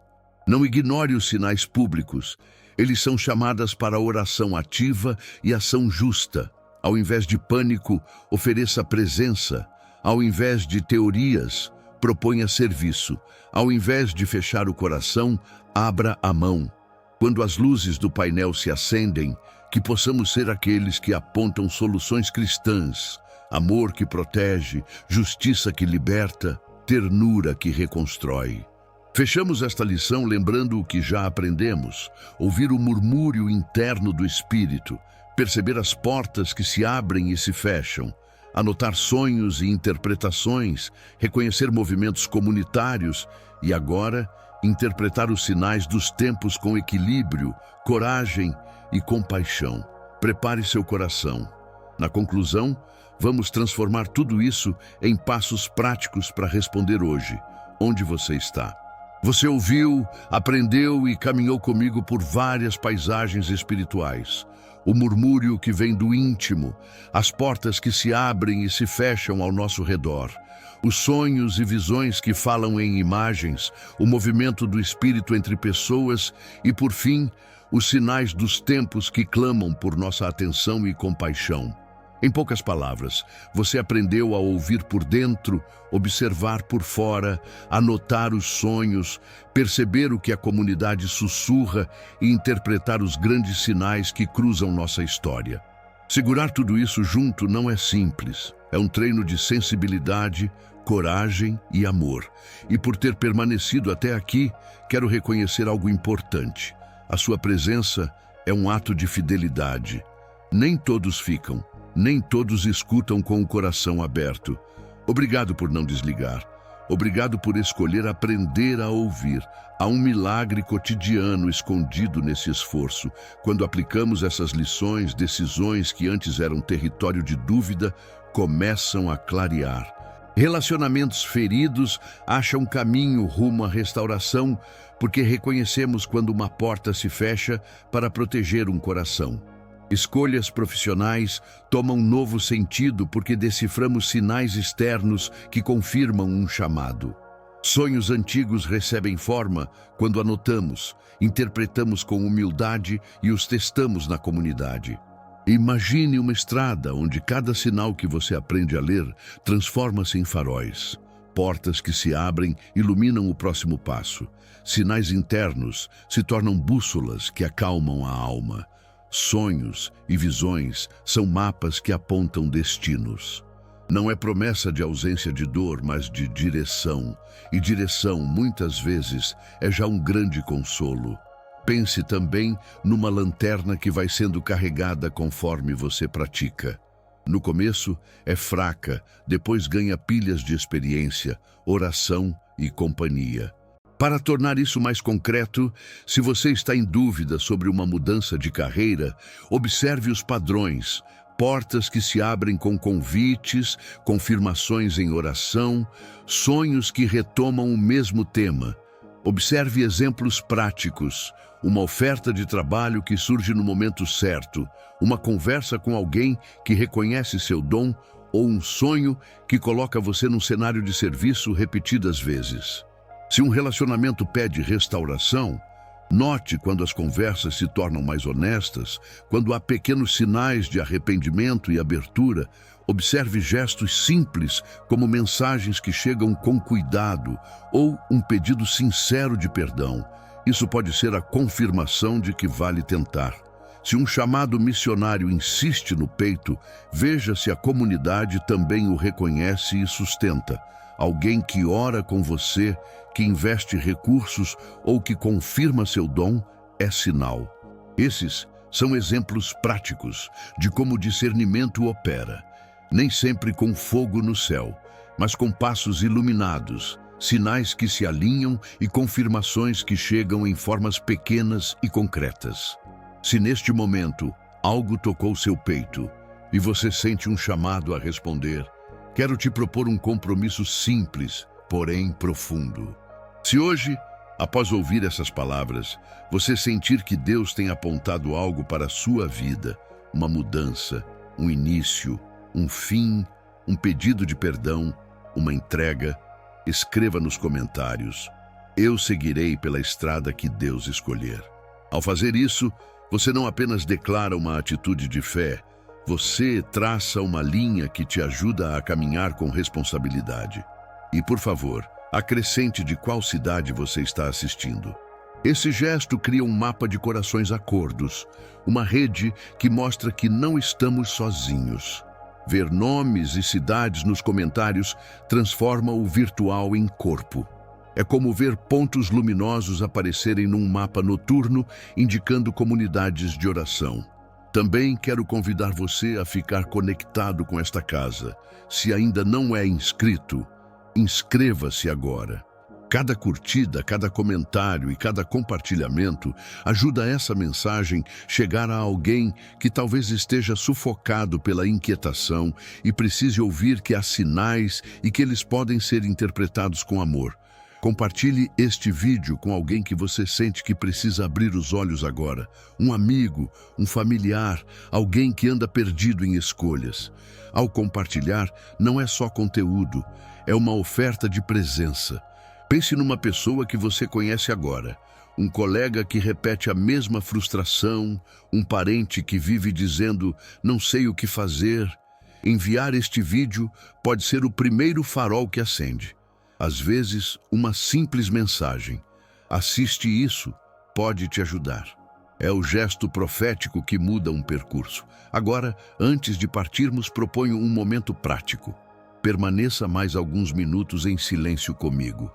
Não ignore os sinais públicos. Eles são chamadas para a oração ativa e ação justa. Ao invés de pânico, ofereça presença. Ao invés de teorias, proponha serviço. Ao invés de fechar o coração, abra a mão. Quando as luzes do painel se acendem, que possamos ser aqueles que apontam soluções cristãs, amor que protege, justiça que liberta, ternura que reconstrói. Fechamos esta lição lembrando o que já aprendemos, ouvir o murmúrio interno do Espírito, perceber as portas que se abrem e se fecham, anotar sonhos e interpretações, reconhecer movimentos comunitários e agora interpretar os sinais dos tempos com equilíbrio, coragem e compaixão. Prepare seu coração. Na conclusão, vamos transformar tudo isso em passos práticos para responder hoje. Onde você está? Você ouviu, aprendeu e caminhou comigo por várias paisagens espirituais. O murmúrio que vem do íntimo, as portas que se abrem e se fecham ao nosso redor, os sonhos e visões que falam em imagens, o movimento do espírito entre pessoas e, por fim, os sinais dos tempos que clamam por nossa atenção e compaixão. Em poucas palavras, você aprendeu a ouvir por dentro, observar por fora, anotar os sonhos, perceber o que a comunidade sussurra e interpretar os grandes sinais que cruzam nossa história. Segurar tudo isso junto não é simples. É um treino de sensibilidade, coragem e amor. E por ter permanecido até aqui, quero reconhecer algo importante. A sua presença é um ato de fidelidade. Nem todos ficam. Nem todos escutam com o coração aberto. Obrigado por não desligar. Obrigado por escolher aprender a ouvir. Há um milagre cotidiano escondido nesse esforço. Quando aplicamos essas lições, decisões que antes eram território de dúvida, começam a clarear. Relacionamentos feridos acham caminho rumo à restauração, porque reconhecemos quando uma porta se fecha para proteger um coração. Escolhas profissionais tomam novo sentido porque deciframos sinais externos que confirmam um chamado. Sonhos antigos recebem forma quando anotamos, interpretamos com humildade e os testamos na comunidade. Imagine uma estrada onde cada sinal que você aprende a ler transforma-se em faróis. Portas que se abrem iluminam o próximo passo. Sinais internos se tornam bússolas que acalmam a alma. Sonhos e visões são mapas que apontam destinos. Não é promessa de ausência de dor, mas de direção. E direção, muitas vezes, é já um grande consolo. Pense também numa lanterna que vai sendo carregada conforme você pratica. No começo, é fraca, depois ganha pilhas de experiência, oração e companhia. Para tornar isso mais concreto, se você está em dúvida sobre uma mudança de carreira, observe os padrões, portas que se abrem com convites, confirmações em oração, sonhos que retomam o mesmo tema. Observe exemplos práticos, uma oferta de trabalho que surge no momento certo, uma conversa com alguém que reconhece seu dom ou um sonho que coloca você num cenário de serviço repetidas vezes. Se um relacionamento pede restauração, note quando as conversas se tornam mais honestas, quando há pequenos sinais de arrependimento e abertura. Observe gestos simples, como mensagens que chegam com cuidado ou um pedido sincero de perdão. Isso pode ser a confirmação de que vale tentar. Se um chamado missionário insiste no peito, veja se a comunidade também o reconhece e sustenta. Alguém que ora com você, que investe recursos ou que confirma seu dom, é sinal. Esses são exemplos práticos de como o discernimento opera. Nem sempre com fogo no céu, mas com passos iluminados, sinais que se alinham e confirmações que chegam em formas pequenas e concretas. Se neste momento algo tocou seu peito e você sente um chamado a responder, quero te propor um compromisso simples, porém profundo. Se hoje, após ouvir essas palavras, você sentir que Deus tem apontado algo para a sua vida, uma mudança, um início, um fim, um pedido de perdão, uma entrega, escreva nos comentários: eu seguirei pela estrada que Deus escolher. Ao fazer isso, você não apenas declara uma atitude de fé, você traça uma linha que te ajuda a caminhar com responsabilidade. E, por favor, acrescente de qual cidade você está assistindo. Esse gesto cria um mapa de corações acordos, uma rede que mostra que não estamos sozinhos. Ver nomes e cidades nos comentários transforma o virtual em corpo. É como ver pontos luminosos aparecerem num mapa noturno, indicando comunidades de oração. Também quero convidar você a ficar conectado com esta casa. Se ainda não é inscrito, inscreva-se agora. Cada curtida, cada comentário e cada compartilhamento ajuda essa mensagem chegar a alguém que talvez esteja sufocado pela inquietação e precise ouvir que há sinais e que eles podem ser interpretados com amor. Compartilhe este vídeo com alguém que você sente que precisa abrir os olhos agora. Um amigo, um familiar, alguém que anda perdido em escolhas. Ao compartilhar, não é só conteúdo, é uma oferta de presença. Pense numa pessoa que você conhece agora, um colega que repete a mesma frustração, um parente que vive dizendo "não sei o que fazer". Enviar este vídeo pode ser o primeiro farol que acende. Às vezes, uma simples mensagem. Assiste isso, pode te ajudar. É o gesto profético que muda um percurso. Agora, antes de partirmos, proponho um momento prático. Permaneça mais alguns minutos em silêncio comigo.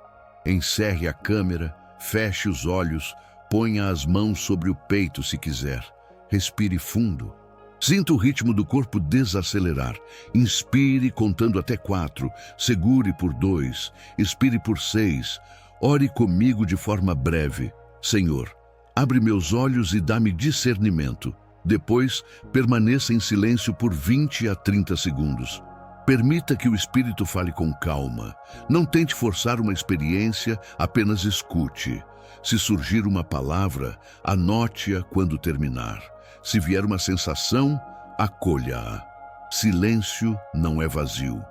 Encerre a câmera, feche os olhos, ponha as mãos sobre o peito se quiser. Respire fundo. Sinta o ritmo do corpo desacelerar. Inspire contando até 4, segure por 2, expire por 6. Ore comigo de forma breve. Senhor, abre meus olhos e dá-me discernimento. Depois, permaneça em silêncio por 20 a 30 segundos. Permita que o Espírito fale com calma. Não tente forçar uma experiência, apenas escute. Se surgir uma palavra, anote-a quando terminar. Se vier uma sensação, acolha-a. Silêncio não é vazio.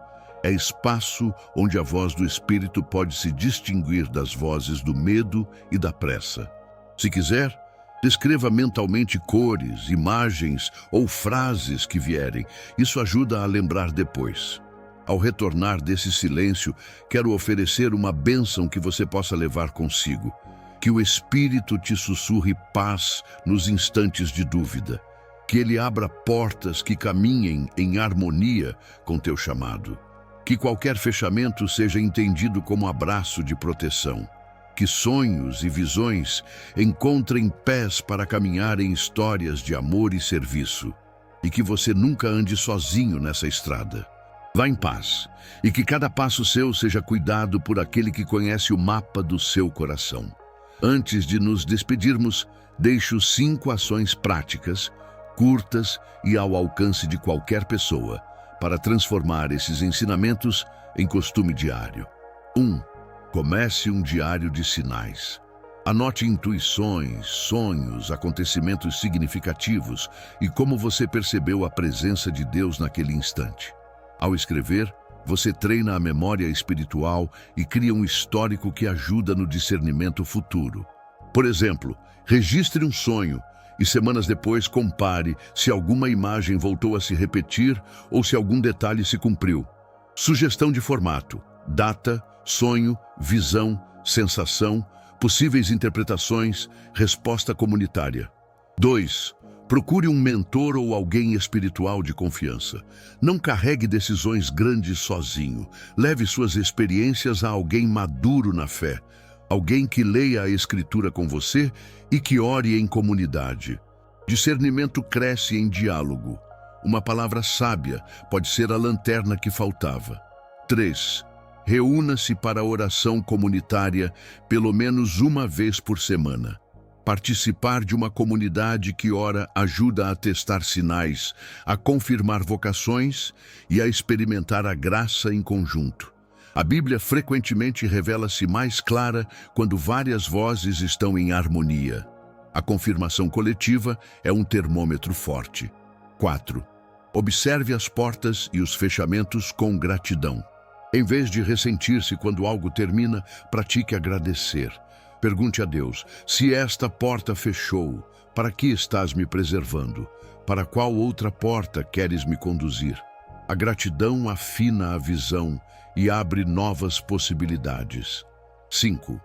É espaço onde a voz do Espírito pode se distinguir das vozes do medo e da pressa. Se quiser, descreva mentalmente cores, imagens ou frases que vierem. Isso ajuda a lembrar depois. Ao retornar desse silêncio, quero oferecer uma bênção que você possa levar consigo. Que o Espírito te sussurre paz nos instantes de dúvida. Que Ele abra portas que caminhem em harmonia com teu chamado. Que qualquer fechamento seja entendido como abraço de proteção. Que sonhos e visões encontrem pés para caminhar em histórias de amor e serviço. E que você nunca ande sozinho nessa estrada. Vá em paz, e que cada passo seu seja cuidado por aquele que conhece o mapa do seu coração. Antes de nos despedirmos, deixo 5 ações práticas, curtas e ao alcance de qualquer pessoa, para transformar esses ensinamentos em costume diário. 1. Comece um diário de sinais. Anote intuições, sonhos, acontecimentos significativos e como você percebeu a presença de Deus naquele instante. Ao escrever, você treina a memória espiritual e cria um histórico que ajuda no discernimento futuro. Por exemplo, registre um sonho e semanas depois compare se alguma imagem voltou a se repetir ou se algum detalhe se cumpriu. Sugestão de formato: data, sonho, visão, sensação, possíveis interpretações, resposta comunitária. 2. Procure um mentor ou alguém espiritual de confiança. Não carregue decisões grandes sozinho. Leve suas experiências a alguém maduro na fé. Alguém que leia a Escritura com você e que ore em comunidade. Discernimento cresce em diálogo. Uma palavra sábia pode ser a lanterna que faltava. 3. Reúna-se para a oração comunitária pelo menos uma vez por semana. Participar de uma comunidade que ora ajuda a testar sinais, a confirmar vocações e a experimentar a graça em conjunto. A Bíblia frequentemente revela-se mais clara quando várias vozes estão em harmonia. A confirmação coletiva é um termômetro forte. 4. Observe as portas e os fechamentos com gratidão. Em vez de ressentir-se quando algo termina, pratique agradecer. Pergunte a Deus: se esta porta fechou, para que estás me preservando? Para qual outra porta queres me conduzir? A gratidão afina a visão e abre novas possibilidades. 5.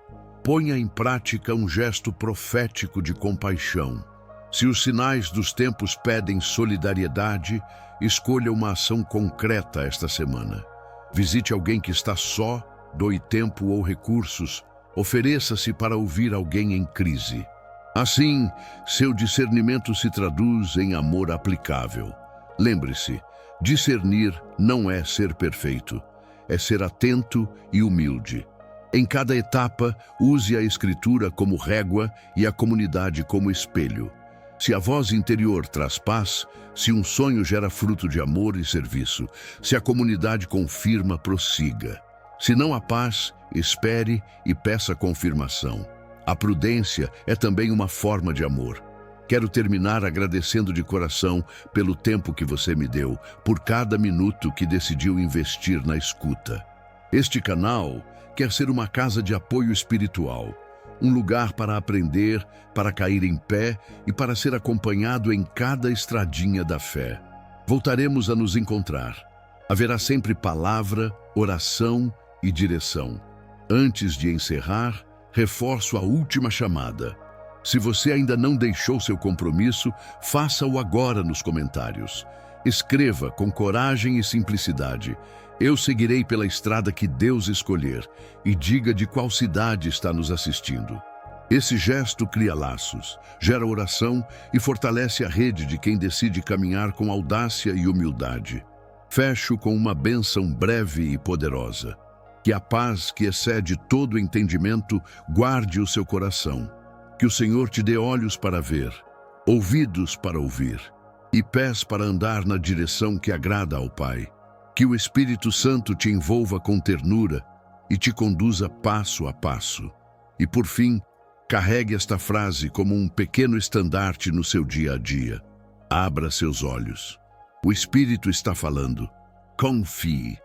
Ponha em prática um gesto profético de compaixão. Se os sinais dos tempos pedem solidariedade, escolha uma ação concreta esta semana. Visite alguém que está só, doe tempo ou recursos, ofereça-se para ouvir alguém em crise. Assim, seu discernimento se traduz em amor aplicável. Lembre-se, discernir não é ser perfeito, é ser atento e humilde. Em cada etapa, use a Escritura como régua e a comunidade como espelho. Se a voz interior traz paz, se um sonho gera fruto de amor e serviço, se a comunidade confirma, prossiga. Se não há paz, espere e peça confirmação. A prudência é também uma forma de amor. Quero terminar agradecendo de coração pelo tempo que você me deu, por cada minuto que decidiu investir na escuta. Este canal quer ser uma casa de apoio espiritual, um lugar para aprender, para cair em pé e para ser acompanhado em cada estradinha da fé. Voltaremos a nos encontrar. Haverá sempre palavra, oração e direção. Antes de encerrar, reforço a última chamada. Se você ainda não deixou seu compromisso, faça-o agora nos comentários. Escreva com coragem e simplicidade: eu seguirei pela estrada que Deus escolher, e diga de qual cidade está nos assistindo. Esse gesto cria laços, gera oração e fortalece a rede de quem decide caminhar com audácia e humildade. Fecho com uma bênção breve e poderosa. Que a paz que excede todo entendimento guarde o seu coração. Que o Senhor te dê olhos para ver, ouvidos para ouvir e pés para andar na direção que agrada ao Pai. Que o Espírito Santo te envolva com ternura e te conduza passo a passo. E por fim, carregue esta frase como um pequeno estandarte no seu dia a dia. Abra seus olhos. O Espírito está falando. Confie.